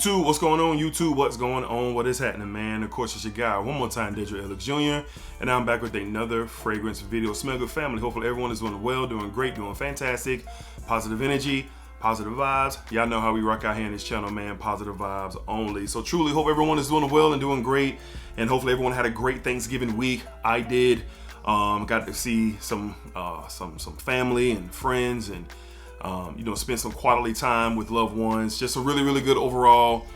YouTube, what's going on? YouTube, what's going on? What is happening, man? Of course, it's your guy, one more time, DEDRICKHICKSJR, and I'm back with another fragrance video. Smell good, family. Hopefully everyone is doing well, doing great, doing fantastic. Positive energy, positive vibes. Y'all know how we rock out here in this channel, man. Positive vibes only. So truly hope everyone is doing well and doing great, and hopefully everyone had a great Thanksgiving week. I did. Got to see some family and friends, and spend some quality time with loved ones. Just a really good overall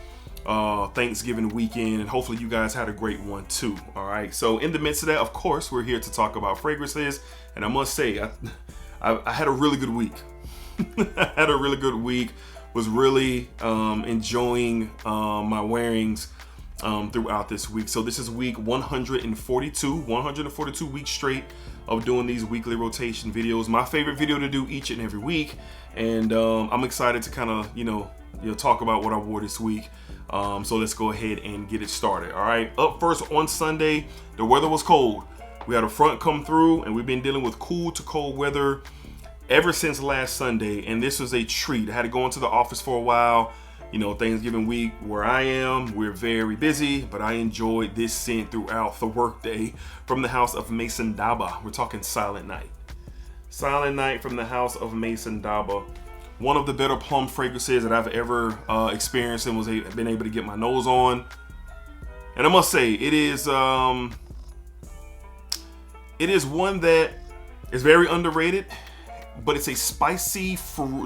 Thanksgiving weekend, and hopefully you guys had a great one too. All right, so in the midst of that, of course, we're here to talk about fragrances, and I must say I had a really good week. I had a really good week. Was really enjoying my wearings throughout this week. So this is week 142 weeks straight of doing these weekly rotation videos. My favorite video to do each and every week, and I'm excited to kind of talk about what I wore this week. So let's go ahead and get it started. All right, up first on Sunday, the weather was cold. We had a front come through, and we've been dealing with cool to cold weather ever since last Sunday, and this was a treat. I had to go into the office for a while. Thanksgiving week where I am, we're very busy, but I enjoyed this scent throughout the workday from the house of Maison Daba. We're talking Silent Night. Silent Night from the house of Maison Daba. One of the better plum fragrances that I've ever experienced and been able to get my nose on. And I must say, it is one that is very underrated, but it's a spicy,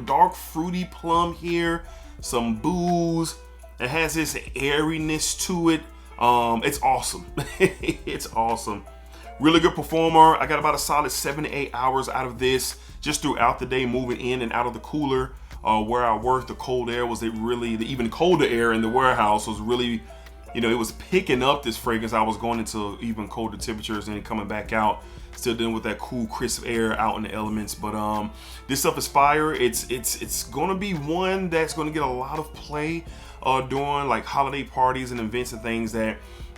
dark, fruity plum here. Some booze. It has this airiness to it. It's awesome. It's awesome. Really good performer. I got about a solid 7 to 8 hours out of this just throughout the day, moving in and out of the cooler where I worked. The cold air was the even colder air in the warehouse was really, it was picking up this fragrance. I was going into even colder temperatures and then coming back out, still dealing with that cool, crisp air out in the elements. But this stuff is fire. It's gonna be one that's gonna get a lot of play during like holiday parties and events and things that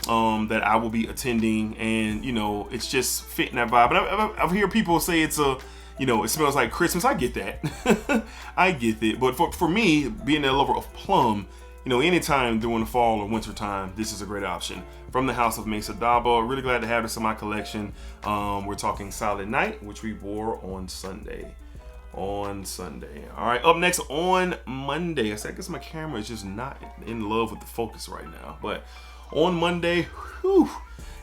I will be attending, and it's just fitting that vibe. And I've heard people say it's it smells like Christmas. I get that. I get it. But for me, being a lover of plum, anytime during the fall or winter time, this is a great option. From the house of Maison Daba. Really glad to have this in my collection. We're talking Silent Night, which we wore on Sunday. All right, up next on Monday. I guess my camera is just not in love with the focus right now. But on Monday,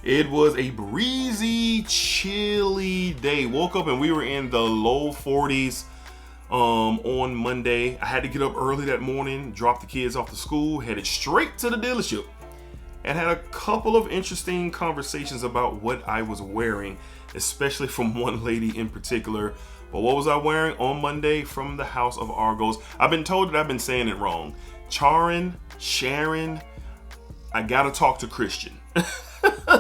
it was a breezy, chilly day. Woke up and we were in the low 40s. On Monday, I had to get up early that morning, drop the kids off to school, headed straight to the dealership, and had a couple of interesting conversations about what I was wearing, especially from one lady in particular. But what was I wearing on Monday from the house of Argos? I've been told that I've been saying it wrong. Charon. I gotta talk to Christian.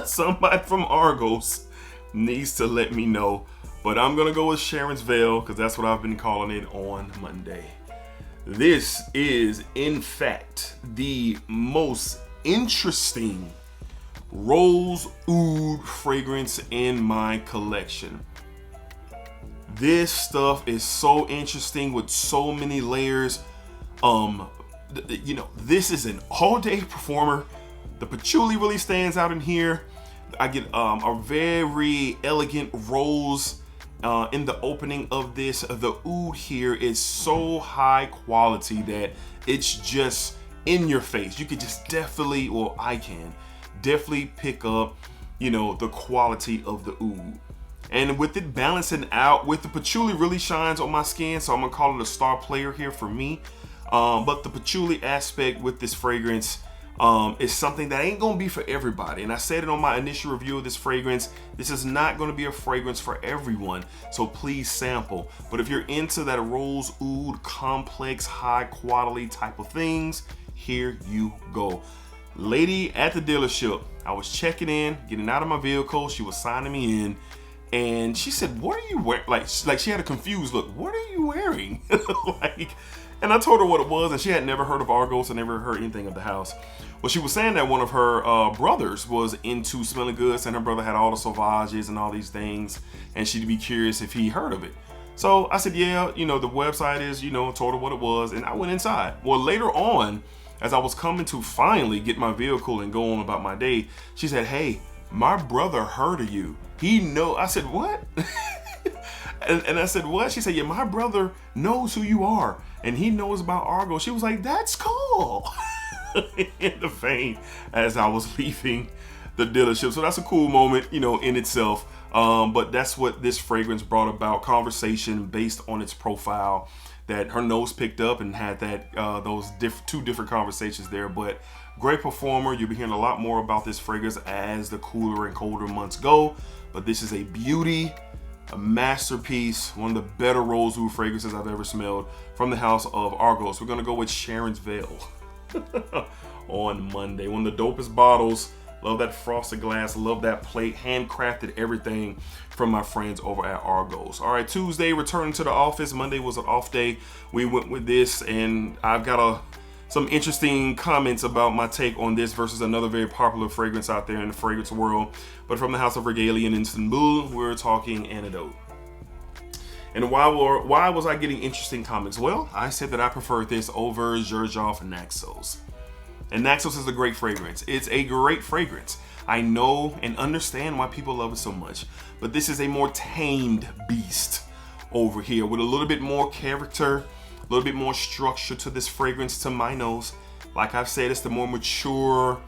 Somebody from Argos needs to let me know. But I'm gonna go with Sharon's Veil because that's what I've been calling it on Monday. This is, in fact, the most interesting rose oud fragrance in my collection. This stuff is so interesting with so many layers. This is an all-day performer. The patchouli really stands out in here. I get a very elegant rose in the opening of this. The oud here is so high quality that it's just in your face. You could just definitely, well, I can definitely pick up, the quality of the oud. And with it balancing out, with the patchouli really shines on my skin, so I'm gonna call it a star player here for me. But the patchouli aspect with this fragrance is something that ain't gonna be for everybody. And I said it on my initial review of this fragrance, this is not gonna be a fragrance for everyone, so please sample. But if you're into that rose oud, complex, high quality type of things, here you go. Lady at the dealership, I was checking in, getting out of my vehicle, she was signing me in, and she said, "What are you wearing?" Like she had a confused look. "What are you wearing?" And I told her what it was, and she had never heard of Argos and never heard anything of the house. Well, she was saying that one of her brothers was into smelling goods, and her brother had all the Sauvages and all these things, and she'd be curious if he heard of it. So I said, yeah, the website is, told her what it was, and I went inside. Well, later on, as I was coming to finally get my vehicle and go on about my day, she said, hey, my brother heard of you. He know. I said, what? and I said, what? She said, yeah, my brother knows who you are, and he knows about Argo. She was like, that's cool. In the vein as I was leaving the dealership. So that's a cool moment, in itself. But that's what this fragrance brought about, conversation based on its profile that her nose picked up, and had that those two different conversations there. But great performer. You'll be hearing a lot more about this fragrance as the cooler and colder months go. But this is a beauty, a masterpiece, one of the better rosewood fragrances I've ever smelled from the house of Argos. We're gonna go with Sharon's Veil on Monday. One of the dopest bottles. Love that frosted glass, love that plate, handcrafted everything from my friends over at Argos. All right, Tuesday, returning to the office. Monday was an off day. We went with this, and I've got some interesting comments about my take on this versus another very popular fragrance out there in the fragrance world. But from the house of Regalian in Istanbul, we're talking Antidote. And why was I getting interesting comments? Well, I said that I preferred this over Xerjoff Naxos. And Naxos is a great fragrance. It's a great fragrance. I know and understand why people love it so much. But this is a more tamed beast over here with a little bit more character, a little bit more structure to this fragrance to my nose. Like I've said, it's the more mature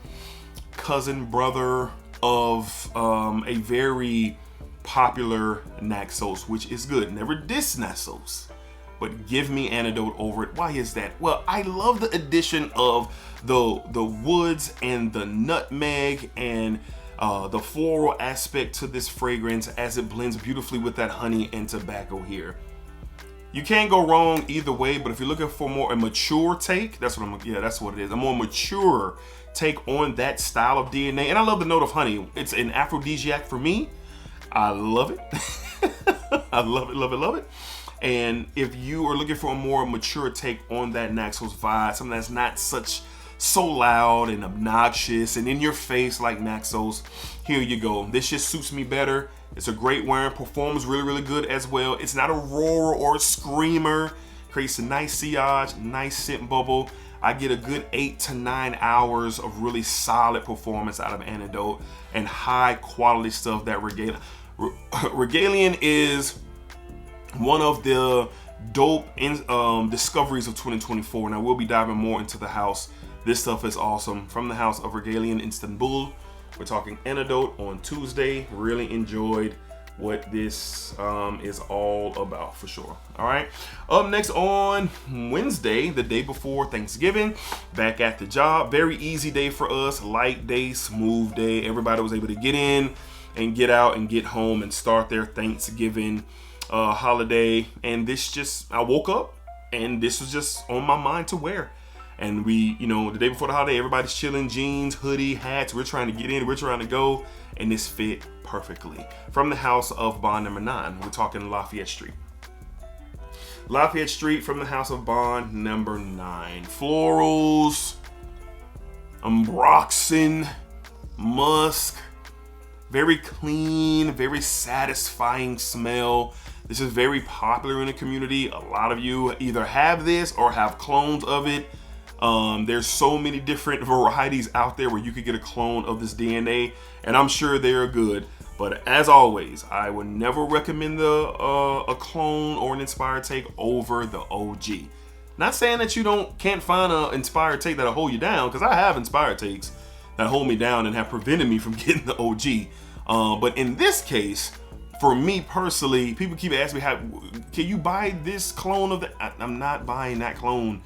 cousin brother of a very popular Naxos, which is good. Never diss Naxos, but give me Antidote over it. Why is that? Well, I love the addition of the woods and the nutmeg and the floral aspect to this fragrance as it blends beautifully with that honey and tobacco here. You can't go wrong either way, but if you're looking for a mature take, that's what it is. A more mature take on that style of DNA. And I love the note of honey. It's an aphrodisiac for me. I love it. I love it, love it, love it. And if you are looking for a more mature take on that Naxos vibe, something that's not so loud and obnoxious and in your face like Naxos, here you go. This just suits me better. It's a great wearing, performs really, really good as well. It's not a roarer or a screamer. Creates a nice sillage, nice scent bubble. I get a good 8 to 9 hours of really solid performance out of Antidote and high quality stuff that Regalian is one of the dope discoveries of 2024, and I will be diving more into the house. This stuff is awesome. From the house of Regalian Istanbul, we're talking Antidote on Tuesday. Really enjoyed what this is all about for sure. All right, up next on Wednesday, the day before Thanksgiving, back at the job. Very easy day for us, light day, smooth day. Everybody was able to get in and get out and get home and start their Thanksgiving holiday. And I woke up and this was just on my mind to wear. And we, the day before the holiday, everybody's chilling, jeans, hoodie, hats. We're trying to get in, we're trying to go, and this fit perfectly. From the house of Bond number 9, we're talking Lafayette Street. Lafayette Street from the house of Bond number 9. Florals, ambroxan, musk, very clean, very satisfying smell. This is very popular in the community. A lot of you either have this or have clones of it. There's so many different varieties out there where you could get a clone of this DNA, and I'm sure they're good. But as always, I would never recommend a clone or an inspired take over the OG. Not saying that you can't find an inspired take that'll hold you down, because I have inspired takes that hold me down and have prevented me from getting the OG. But in this case, for me personally, people keep asking me, can you buy this clone of I'm not buying that clone.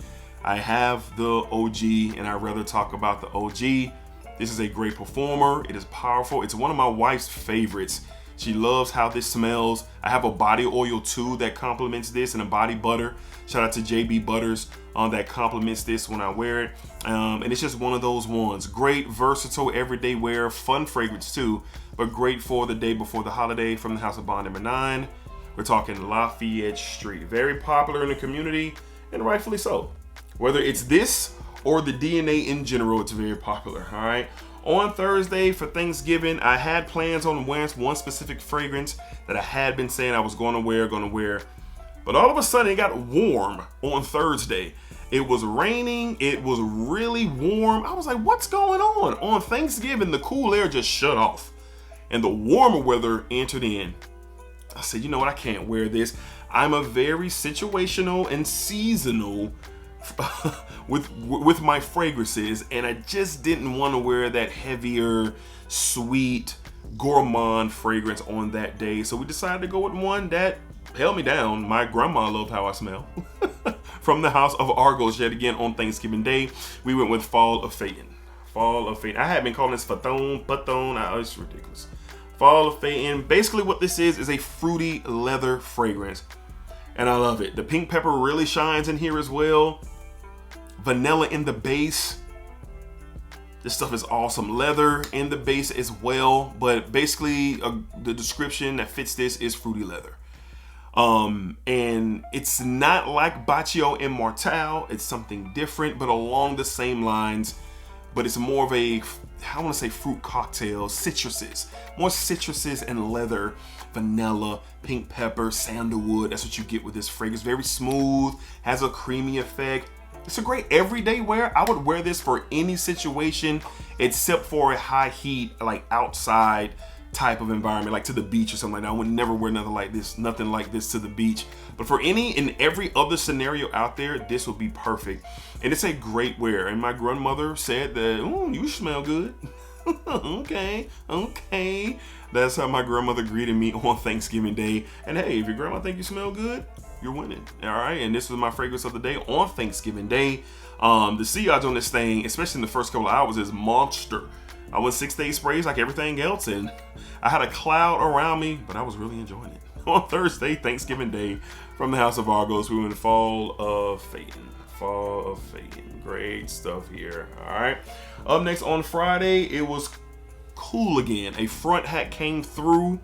I have the OG, and I'd rather talk about the OG. This is a great performer. It is powerful. It's one of my wife's favorites. She loves how this smells. I have a body oil too that complements this, and a body butter. Shout out to JB Butters that complements this when I wear it. And it's just one of those ones. Great, versatile, everyday wear, fun fragrance too, but great for the day before the holiday. From the house of Bond number 9, we're talking Lafayette Street. Very popular in the community. and rightfully so. Whether it's this or the DNA in general, it's very popular, all right? On Thursday for Thanksgiving, I had plans on wearing one specific fragrance that I had been saying I was gonna wear. But all of a sudden it got warm on Thursday. It was raining, it was really warm. I was like, what's going on? On Thanksgiving, the cool air just shut off and the warmer weather entered in. I said, you know what, I can't wear this. I'm a very situational and seasonal with my fragrances, and I just didn't want to wear that heavier, sweet, gourmand fragrance on that day. So we decided to go with one that held me down. My grandma loved how I smell. From the house of Argos, yet again on Thanksgiving Day, we went with Fall of Phaeton. Fall of Phaeton. I have been calling this Phaeton. It's ridiculous. Fall of Phaeton. Basically what this is a fruity leather fragrance. And I love it. The pink pepper really shines in here as well. Vanilla in the base. This stuff is awesome. Leather in the base as well. But basically the description that fits this is fruity leather. And it's not like Bacio Immortal. It's something different, but along the same lines. But it's more of a, I want to say fruit cocktail, citruses. More citruses and leather, vanilla, pink pepper, sandalwood. That's what you get with this fragrance. Very smooth, has a creamy effect. It's a great everyday wear. I would wear this for any situation except for a high heat, like outside type of environment, like to the beach or something like that. I would never wear nothing like this to the beach. But for any and every other scenario out there, this would be perfect. And it's a great wear. And my grandmother said that, "Ooh, you smell good." okay. That's how my grandmother greeted me on Thanksgiving Day. And hey, if your grandma think you smell good, you're winning. All right. And this was my fragrance of the day on Thanksgiving Day. The sillage on this thing, especially in the first couple of hours, is monster. I was 6-day sprays like everything else, and I had a cloud around me, but I was really enjoying it. On Thursday, Thanksgiving Day, from the House of Argos, we went to Fall of Phaeton. Fall of Phaeton. Great stuff here. All right. Up next on Friday, it was cool again. A front hat came through.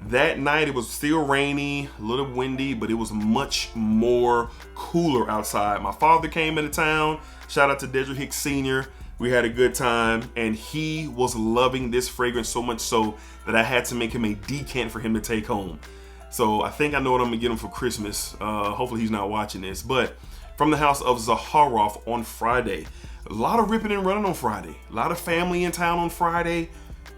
That night, it was still rainy, a little windy, but it was much more cooler outside. My father came into town. Shout out to Dedrick Hicks Sr. We had a good time, and he was loving this fragrance so much so that I had to make him a decant for him to take home. So I think I know what I'm gonna get him for Christmas. Hopefully he's not watching this. But from the house of Zaharoff on Friday. A lot of ripping and running on Friday. A lot of family in town on Friday.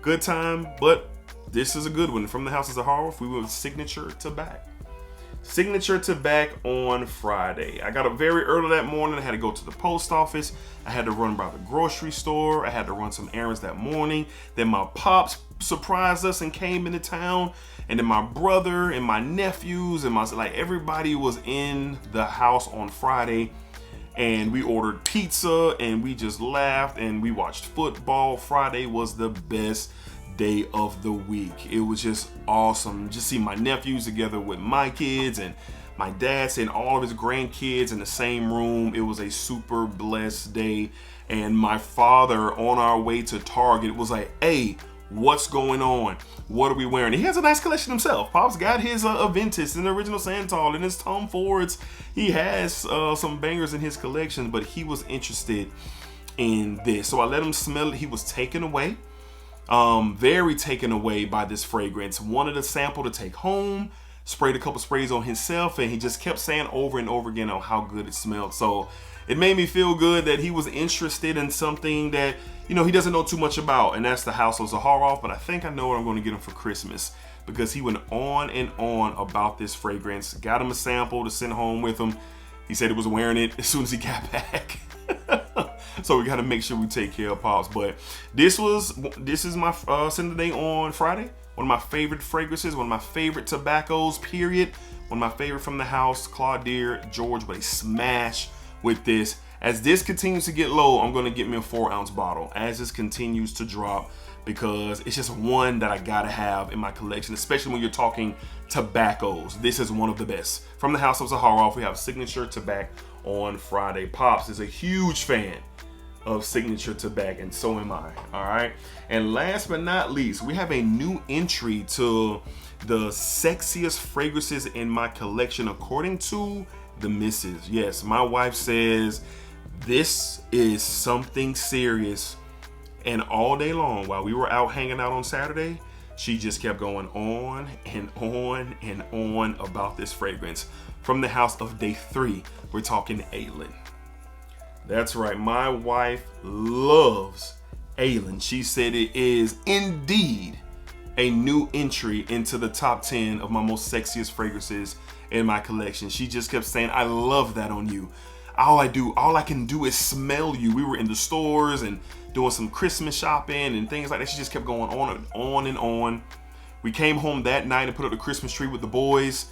Good time, but this is a good one. From the house of Zaharoff, we went with Signature Tabac. Signature Tabac on Friday. I got up very early that morning. I had to go to the post office. I had to run by the grocery store. I had to run some errands that morning. Then my pops surprised us and came into town. And then my brother and my nephews and everybody was in the house on Friday. And we ordered pizza and we just laughed and we watched football. Friday was the best day of the week. It was just awesome. Just see my nephews together with my kids and my dad and all of his grandkids in the same room. It was a super blessed day. And my father on our way to Target was like, "Hey, what's going on? What are we wearing?" He has a nice collection himself. Pop's got his Aventus and the original Santal and his Tom Fords. He has some bangers in his collection, but he was interested in this. So I let him smell it. He was taken away. Very taken away by this fragrance. Wanted a sample to take home, sprayed a couple sprays on himself, and he just kept saying over and over again on how good it smelled. So it made me feel good that he was interested in something that, he doesn't know too much about, and that's the House of Zaharoff. But I think I know what I'm going to get him for Christmas, because he went on and on about this fragrance. Got him a sample to send home with him. He said he was wearing it as soon as he got back. So we got to make sure we take care of Pops. But this is my scent of the day on Friday. One of my favorite fragrances, one of my favorite tobaccos, period. One of my favorite from the house, Claudine George, but a smash with this. As this continues to get low, I'm going to get me a 4-ounce bottle as this continues to drop, because it's just one that I got to have in my collection, especially when you're talking tobaccos. This is one of the best. From the house of Zaharoff, we have Signature Tabac on Friday. Pops is a huge fan of Signature Tabac, and so am I. All right. And last but not least, we have a new entry to the sexiest fragrances in my collection according to the missus. Yes, my wife says this is something serious. And all day long, while we were out hanging out on Saturday, she just kept going on and on and on about this fragrance. From the house of day 3, we're talking Aylan. That's right, my wife loves Aylan. She said it is indeed a new entry into the top 10 of my most sexiest fragrances in my collection. She just kept saying, I love that on you. All I can do is smell you. We were in the stores and doing some Christmas shopping and things like that. She just kept going on and on and on. We came home that night and put up the Christmas tree with the boys,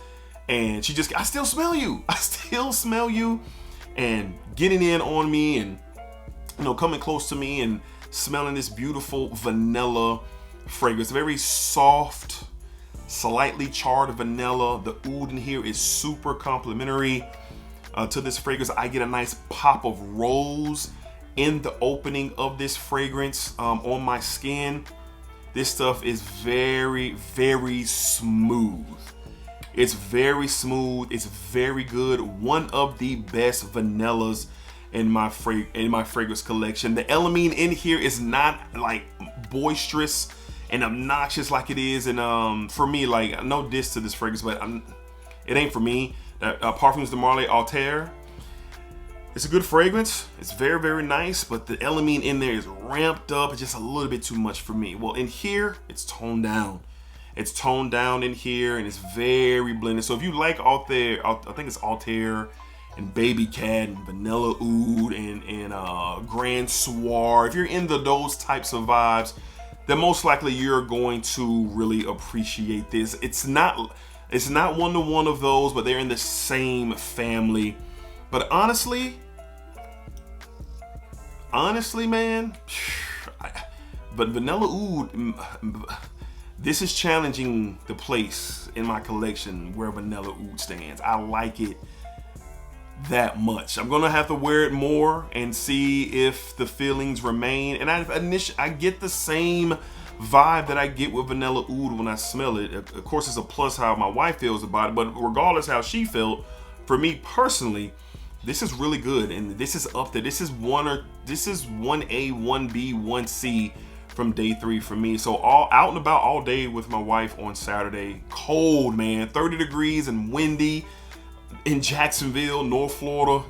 and she just, I still smell you. I still smell you. And getting in on me and, you know, coming close to me and smelling this beautiful vanilla fragrance. Very soft, slightly charred vanilla. The oud in here is super complimentary to this fragrance. I get a nice pop of rose in the opening of this fragrance on my skin. This stuff is very, very smooth. It's very smooth. It's very good. One of the best vanillas in my fragrance collection. The elamine in here is not like boisterous and obnoxious like it is. And for me, like, no diss to this fragrance, but it ain't for me. Parfums de Marly Altair. It's a good fragrance. It's very, very nice, but the elamine in there is ramped up. It's just a little bit too much for me. Well, in here, it's toned down. It's toned down in here, and it's very blended. So if you like Altair, I think it's Altair and Baby Cat and Vanilla Oud and Grand Soir, if you're into those types of vibes, then most likely you're going to really appreciate this. It's not one-to-one of those, but they're in the same family. But honestly, man, but Vanilla Oud, this is challenging the place in my collection where Vanilla Oud stands. I like it that much. I'm gonna have to wear it more and see if the feelings remain. And I get the same vibe that I get with Vanilla Oud when I smell it. Of course, it's a plus how my wife feels about it, but regardless how she felt, for me personally, this is really good, and this is up there. This is 1A, 1B, 1C from day 3 for me. So all out and about all day with my wife on Saturday. Cold, man, 30 degrees and windy in Jacksonville, North Florida.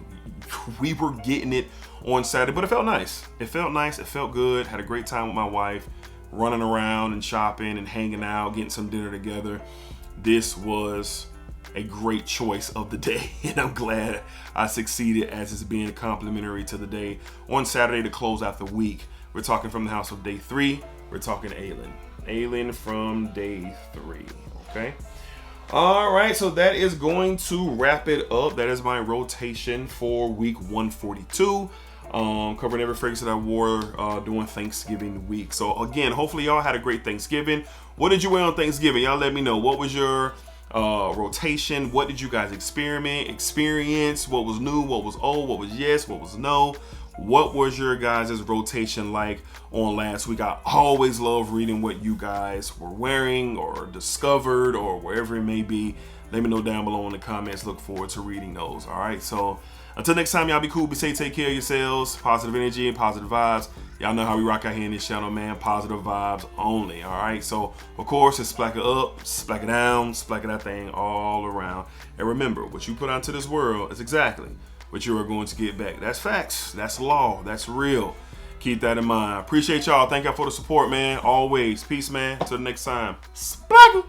We were getting it on Saturday, but it felt nice. It felt nice. It felt good. Had a great time with my wife, running around and shopping and hanging out, getting some dinner together. This was a great choice of the day, and I'm glad I succeeded as it's being complimentary to the day on Saturday to close out the week. We're talking from the house of day 3. We're talking Aylan from day 3. Okay. All right, so that is going to wrap it up. That is my rotation for week 142. Covering every fragrance that I wore during Thanksgiving week. So again, hopefully y'all had a great Thanksgiving. What did you wear on Thanksgiving? Y'all let me know. What was your rotation? What did you guys experience? What was new? What was old? What was yes? What was no? What was your guys' rotation like on last week? I always love reading what you guys were wearing or discovered or wherever it may be. Let me know down below in the comments. Look forward to reading those. All right, so until next time, y'all be cool, be safe, take care of yourselves. Positive energy and positive vibes. Y'all know how we rock out here in this channel, man. Positive vibes only. All right, so of course it's splack it up, splack it down, splack it that thing all around. And remember, what you put out to this world is exactly what you are going to get back. That's facts. That's law. That's real. Keep that in mind. Appreciate y'all. Thank y'all for the support, man. Always. Peace, man. Till the next time. Splack it.